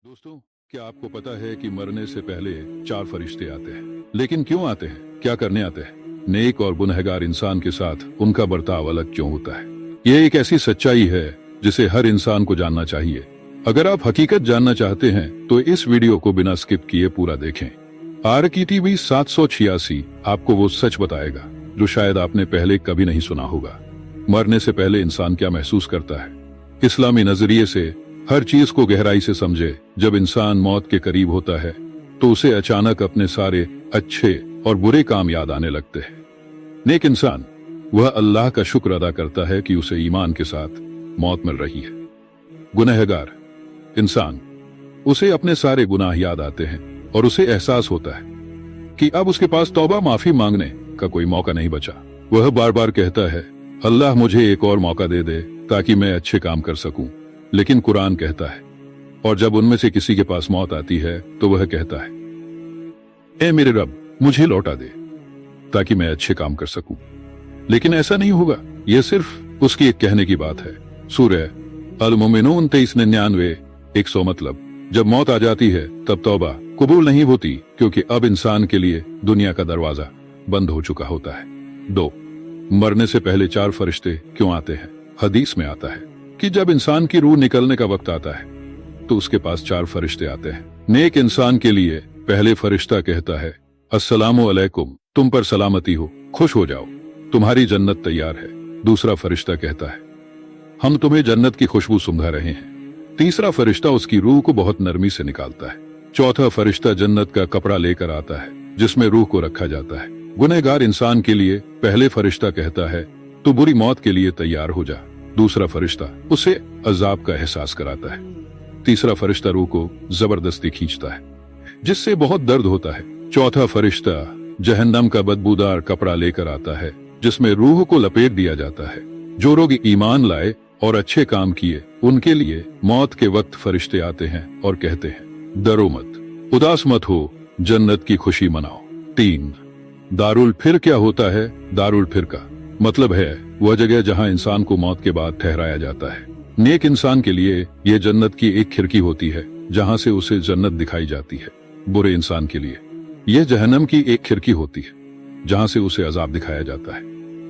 दोस्तों, क्या आपको पता है कि मरने से पहले 4 फरिश्ते आते हैं? लेकिन क्यों आते हैं? क्या करने आते हैं? नेक और गुनहगार इंसान के साथ उनका बर्ताव अलग क्यों होता है? यह एक ऐसी सच्चाई है जिसे हर इंसान को जानना चाहिए। अगर आप हकीकत जानना चाहते हैं तो इस वीडियो को बिना स्किप किए पूरा देखें। RKTV 786 आपको वो सच बताएगा जो शायद आपने पहले कभी नहीं सुना होगा। मरने से पहले इंसान क्या महसूस करता है? इस्लामी नजरिए से हर चीज को गहराई से समझे। जब इंसान मौत के करीब होता है तो उसे अचानक अपने सारे अच्छे और बुरे काम याद आने लगते हैं। नेक इंसान वह अल्लाह का शुक्र अदा करता है कि उसे ईमान के साथ मौत मिल रही है। गुनहगार इंसान उसे अपने सारे गुनाह याद आते हैं और उसे एहसास होता है कि अब उसके पास तौबा माफी मांगने का कोई मौका नहीं बचा। वह बार बार कहता है, अल्लाह मुझे एक और मौका दे दे ताकि मैं अच्छे काम कर सकूं। लेकिन कुरान कहता है, और जब उनमें से किसी के पास मौत आती है तो वह कहता है, ए मेरे रब मुझे लौटा दे ताकि मैं अच्छे काम कर सकूं। लेकिन ऐसा नहीं होगा, यह सिर्फ उसकी एक कहने की बात है। सूरह अल-मोमिनून 2399 100 मतलब जब मौत आ जाती है तब तौबा कबूल नहीं होती, क्योंकि अब इंसान के लिए दुनिया का दरवाजा बंद हो चुका होता है। 2. मरने से पहले 4 फरिश्ते क्यों आते हैं? हदीस में आता है कि जब इंसान की रूह निकलने का वक्त आता है तो उसके पास 4 फरिश्ते आते हैं। नेक इंसान के लिए पहले फरिश्ता कहता है, अस्सलामु अलैकुम, तुम पर सलामती हो, खुश हो जाओ, तुम्हारी जन्नत तैयार है। दूसरा फरिश्ता कहता है, हम तुम्हें जन्नत की खुशबू सुंघा रहे हैं। तीसरा फरिश्ता उसकी रूह को बहुत नरमी से निकालता है। चौथा फरिश्ता जन्नत का कपड़ा लेकर आता है जिसमें रूह को रखा जाता है। गुनहगार इंसान के लिए पहले फरिश्ता कहता है, तू बुरी मौत के लिए तैयार हो जा। दूसरा फरिश्ता उसे अजाब का एहसास कराता है। तीसरा फरिश्ता रूह को जबरदस्ती खींचता है जिससे बहुत दर्द होता है। चौथा फरिश्ता जहन्नम का बदबूदार कपड़ा लेकर आता है जिसमें रूह को लपेट दिया जाता है। जो लोग ईमान लाए और अच्छे काम किए उनके लिए मौत के वक्त फरिश्ते आते हैं और कहते हैं, डरो मत, उदास मत हो, जन्नत की खुशी मनाओ। 3. दारुल फिर क्या होता है? दारुल फिर का मतलब है वह जगह जहां इंसान को मौत के बाद ठहराया जाता है। नेक इंसान के लिए यह जन्नत की एक खिड़की होती है जहां से उसे जन्नत दिखाई जाती है। बुरे इंसान के लिए यह जहन्नम की एक खिड़की होती है जहां से उसे अजाब दिखाया जाता है।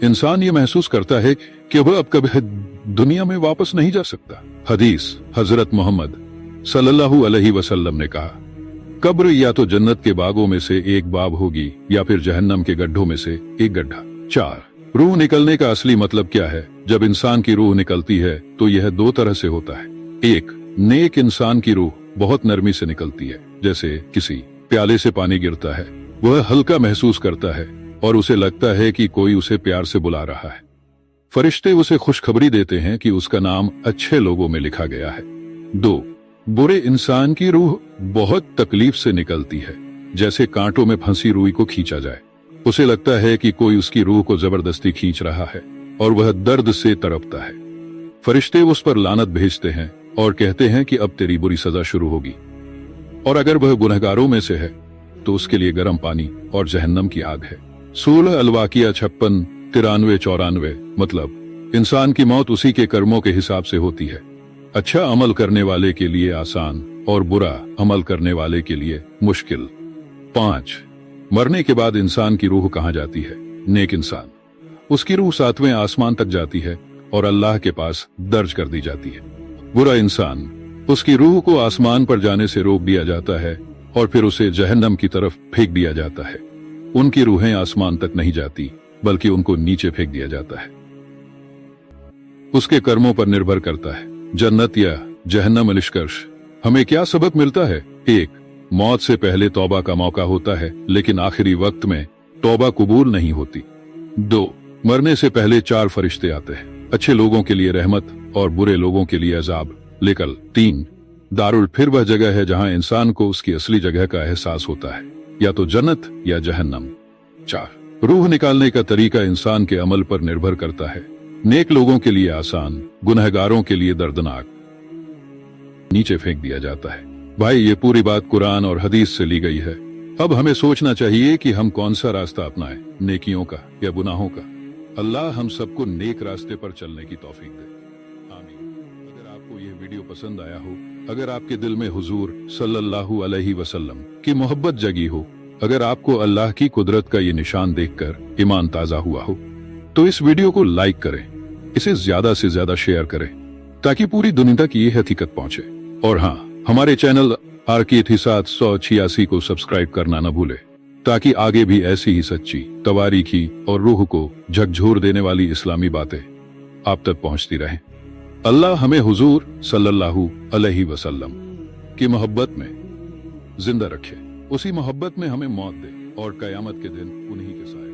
इंसान ये महसूस करता है कि वह अब कभी दुनिया में वापस नहीं जा सकता। हदीस हजरत मोहम्मद सल्लल्लाहु अलैहि वसल्लम ने कहा, कब्र या तो जन्नत के बागों में से एक बाग होगी या फिर जहन्नम के गड्ढों में से एक गड्ढा। 4. रूह निकलने का असली मतलब क्या है? जब इंसान की रूह निकलती है तो यह 2 तरह से होता है। 1. नेक इंसान की रूह बहुत नरमी से निकलती है, जैसे किसी प्याले से पानी गिरता है। वह हल्का महसूस करता है और उसे लगता है कि कोई उसे प्यार से बुला रहा है। फरिश्ते उसे खुशखबरी देते हैं कि उसका नाम अच्छे लोगों में लिखा गया है। 2. बुरे इंसान की रूह बहुत तकलीफ से निकलती है, जैसे कांटों में फंसी रुई को खींचा जाए। उसे लगता है कि कोई उसकी रूह को जबरदस्ती खींच रहा है और वह दर्द से तड़पता है। फरिश्ते उस पर लानत भेजते हैं और कहते हैं कि अब तेरी बुरी सजा शुरू होगी। और अगर वह गुनहगारों में से है तो उसके लिए गर्म पानी और जहन्नम की आग है। सूरह अल-वाक़िया 56 93 94 मतलब इंसान की मौत उसी के कर्मों के हिसाब से होती है। अच्छा अमल करने वाले के लिए आसान और बुरा अमल करने वाले के लिए मुश्किल। 5. मरने के बाद इंसान की रूह कहाँ जाती है? नेक इंसान उसकी रूह 7वें आसमान तक जाती है और अल्लाह के पास दर्ज कर दी जाती है। बुरा इंसान उसकी रूह को आसमान पर जाने से रोक दिया जाता है और फिर उसे जहन्नम की तरफ फेंक दिया जाता है। उनकी रूहें आसमान तक नहीं जाती बल्कि उनको नीचे फेंक दिया जाता है। उसके कर्मों पर निर्भर करता है जन्नत या जहन्नम। निष्कर्ष हमें क्या सबक मिलता है? 1. मौत से पहले तौबा का मौका होता है लेकिन आखिरी वक्त में तौबा कबूल नहीं होती। 2. मरने से पहले 4 फरिश्ते आते हैं, अच्छे लोगों के लिए रहमत और बुरे लोगों के लिए अजाब लेकर। 3. दारुल फिर वह जगह है जहां इंसान को उसकी असली जगह का एहसास होता है, या तो जन्नत या जहन्नम। 4. रूह निकालने का तरीका इंसान के अमल पर निर्भर करता है। नेक लोगों के लिए आसान, गुनहगारों के लिए दर्दनाक, नीचे फेंक दिया जाता है। भाई, ये पूरी बात कुरान और हदीस से ली गई है। अब हमें सोचना चाहिए कि हम कौन सा रास्ता अपनाएं, नेकियों का या गुनाहों का। अल्लाह हम सबको नेक रास्ते पर चलने की तौफीक दे। आमीन। अगर आपको ये वीडियो पसंद आया हो, अगर आपके दिल में हुजूर सल्लल्लाहु अलैहि वसल्लम की मोहब्बत जगी हो, अगर आपको अल्लाह की कुदरत का ये निशान देखकर ईमान ताजा हुआ हो, तो इस वीडियो को लाइक करें, इसे ज्यादा से ज्यादा शेयर करें, ताकि पूरी दुनिया तक ये हकीकत पहुंचे। और हाँ, हमारे चैनल आरकेथ 786 को सब्सक्राइब करना न भूले, ताकि आगे भी ऐसी ही सच्ची, तवारीखी और रूह को झकझोर देने वाली इस्लामी बातें आप तक पहुंचती रहें। अल्लाह हमें हुजूर सल्लल्लाहु अलैहि वसल्लम की मोहब्बत में जिंदा रखे, उसी मोहब्बत में हमें मौत दे और कयामत के दिन उन्हीं के साथ